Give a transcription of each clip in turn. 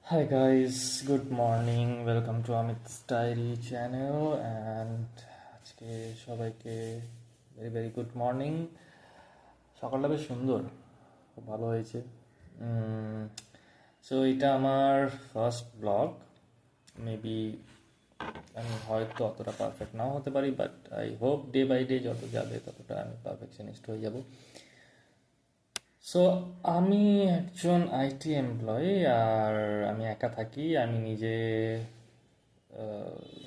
Hi guys, good morning. Welcome to Amit's Diary channel and আজকে সবাইকে very very good morning. সকালটা বেশ সুন্দর, খুব ভালো হয়েছে। সো এটা আমার ফার্স্ট ব্লগ। মেবি আমি হয়তো অতটা পারফেক্ট নাও হতে পারি, but I hope day by day যত যাবে ততটা আমি পারফেকশনিস্ট হয়ে যাব। সো আমি একজন আইটি এমপ্লয়ি আর আমি একা থাকি। আমি নিজে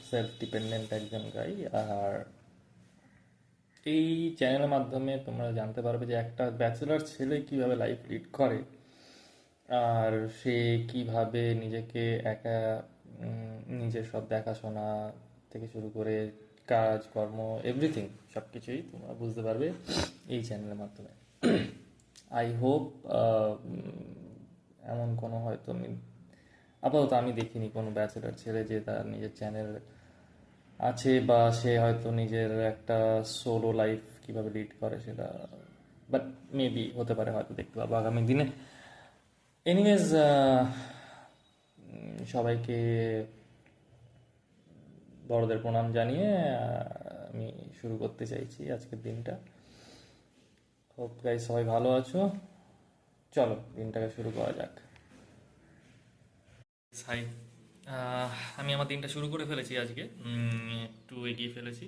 সেলফ ডিপেন্ডেন্ট একজন গাই। আর এই চ্যানেলের মাধ্যমে তোমরা জানতে পারবে যে একটা ব্যাচেলার ছেলে কিভাবে লাইফ লিড করে, আর সে কিভাবে নিজেকে একা নিজের সব দেখাশোনা থেকে শুরু করে কাজ কর্ম এভরিথিং সব কিছুই তোমরা বুঝতে পারবে এই চ্যানেলের মাধ্যমে। আই হোপ এমন কোনো হয়তো আপাতত আমি দেখিনি কোনো ব্যাচেলার ছেলে যে তার নিজের চ্যানেল আছে বা সে হয়তো নিজের একটা সোলো লাইফ কিভাবে লিড করে সেটা, বাট মেবি হতে পারে, হয়তো দেখতে পাবো আগামী দিনে। এনিওয়েজ, সবাইকে বড়দের প্রণাম জানিয়ে আমি শুরু করতে চাইছি আজকের দিনটা। হোপ গাইস সবাই ভালো আছো। চলো দিনটাকে শুরু করা যাক। হাই, আমি আমার দিনটা শুরু করে ফেলেছি আজকে, একটু এগিয়ে ফেলেছি।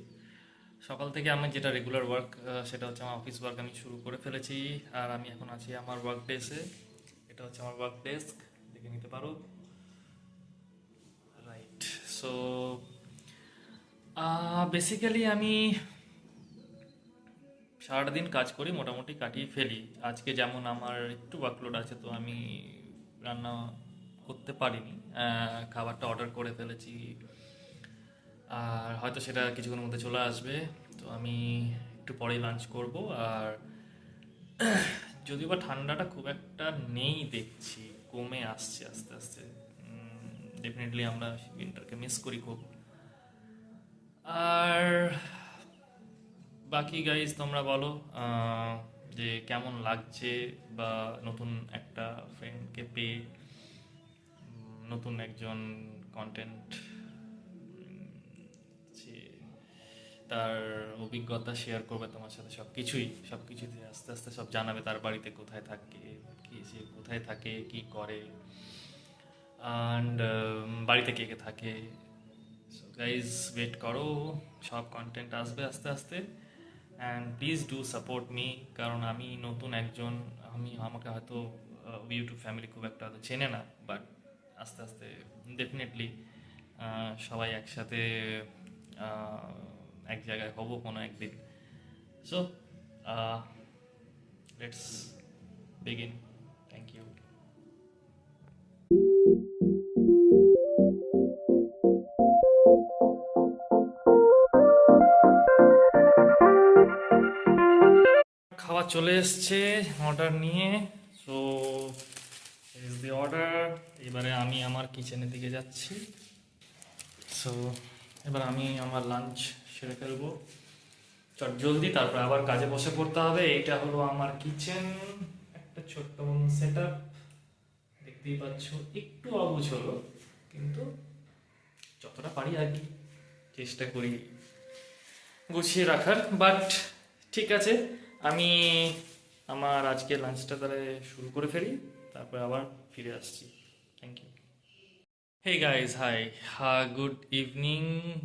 সকাল থেকে আমার যেটা রেগুলার ওয়ার্ক সেটা হচ্ছে আমার অফিস ওয়ার্ক আমি শুরু করে ফেলেছি। আর আমি এখন আছি আমার ওয়ার্ক ডেসে। এটা হচ্ছে আমার ওয়ার্ক ডেস্ক, দেখে নিতে পারো। রাইট। সো বেসিক্যালি আমি সারাটা দিন কাজ করি, মোটামুটি কাটিয়ে ফেলি। আজকে যেমন আমার একটু ওয়ার্কলোড আছে, তো আমি রান্না করতে পারিনি। খাবারটা অর্ডার করে ফেলেছি আর হয়তো সেটা কিছুক্ষণের মধ্যে চলে আসবে। তো আমি একটু পরেই লাঞ্চ করব। আর যদিও বা ঠান্ডাটা খুব একটা নেই দেখছি, কমে আসছে আস্তে আস্তে। ডেফিনেটলি আমরা উইন্টারকে মিস করি খুব। আর বাকি গাইজ তোমরা বলো যে কেমন লাগছে, বা নতুন একটা ফ্রেন্ডকে পেয়ে নতুন একজন কন্টেন্ট তার অভিজ্ঞতা শেয়ার করবে তোমার সাথে। সব কিছুতে আস্তে আস্তে সব জানাবে, তার বাড়িতে কোথায় থাকে, কি সে কোথায় থাকে, কি করে, অ্যান্ড বাড়িতে কে কে থাকে। সো গাইজ ওয়েট করো, সব কন্টেন্ট আসবে আস্তে আস্তে। And please do support me, কারণ আমি নতুন একজন। আমাকে হয়তো ইউটিউব ফ্যামিলি খুব একটা হয়তো চেনে না, বাট আস্তে আস্তে ডেফিনেটলি সবাই একসাথে এক জায়গায় হব কোনো একদিন। So let's begin. Thank you. খাওয়া চলে এসছে অর্ডার নিয়ে। So is the order. এবারে আমি আমার কিচেনের দিকে যাচ্ছি। সো এবার আমি আমার লাঞ্চ সেরে ফেলবো চট জলদি, তারপর আবার কাজে বসে পড়তে হবে। এইটা হলো আমার কিচেন, একটা ছোট্ট সেট আপ, দেখতেই পাচ্ছ। একটু অবুঝ হলো, কিন্তু যতটা পারি আর কি চেষ্টা করি গুছিয়ে রাখার। বাট ঠিক আছে, আমি আমার আজকে লাঞ্চটা তাহলে শুরু করে ফেলি, তারপর আবার ফিরে আসছি। Thank you. Hey guys, hi. Good evening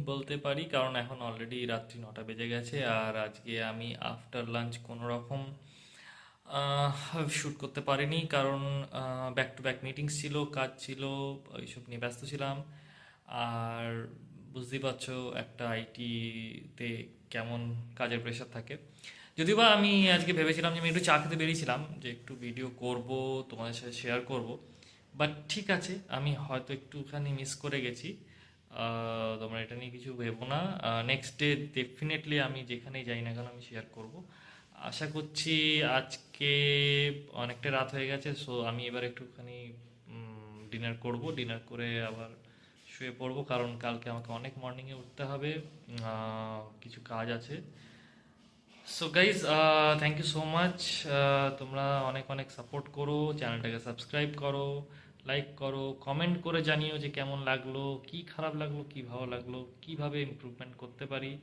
বলতে পারি, কারণ এখন অলরেডি রাত্রি 9টা বেজে গেছে। আর আজকে আমি আফটার লাঞ্চ কোনো রকম শ্যুট করতে পারিনি, কারণ ব্যাক টু ব্যাক মিটিংস ছিল, কাজ ছিল, এইসব নিয়ে ব্যস্ত ছিলাম। আর বুঝতেই পারছো একটা আইটিতে কেমন কাজের প্রেশার থাকে। যদিও বা আমি আজকে ভেবেছিলাম যে আমি একটু চা খেতে বেরিয়েছিলাম, যে একটু ভিডিও করব, তোমাদের সাথে শেয়ার করব। বাট ঠিক আছে, আমি হয়তো একটুখানি মিস করে গেছি। তোমরা এটা নিয়ে কিছু ভেবো না। নেক্সট ডে ডেফিনেটলি আমি যেখানেই যাই না কেন আমি শেয়ার করব। আশা করছি। আজকে অনেকটা রাত হয়ে গেছে, সো আমি এবার একটুখানি ডিনার করব। ডিনার করে আবার শুয়ে পড়বো, কারণ কালকে আমাকে অনেক মর্নিংয়ে উঠতে হবে, কিছু কাজ আছে। So guys, thank you so much. তোমরা অনেক অনেক সাপোর্ট করো, চ্যানেলটাকে সাবস্ক্রাইব করো, লাইক করো, কমেন্ট করে জানিও যে কেমন লাগলো, কি খারাপ লাগলো, কি ভালো লাগলো, কিভাবে ইমপ্রুভমেন্ট করতে পারি,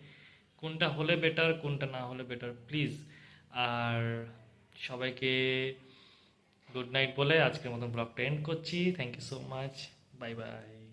কোনটা হলে বেটার, কোনটা না হলে বেটার, প্লিজ। আর সবাইকে গুড নাইট বলে আজকের মতন ব্লগটা এন্ড করছি। Thank you so much, bye by.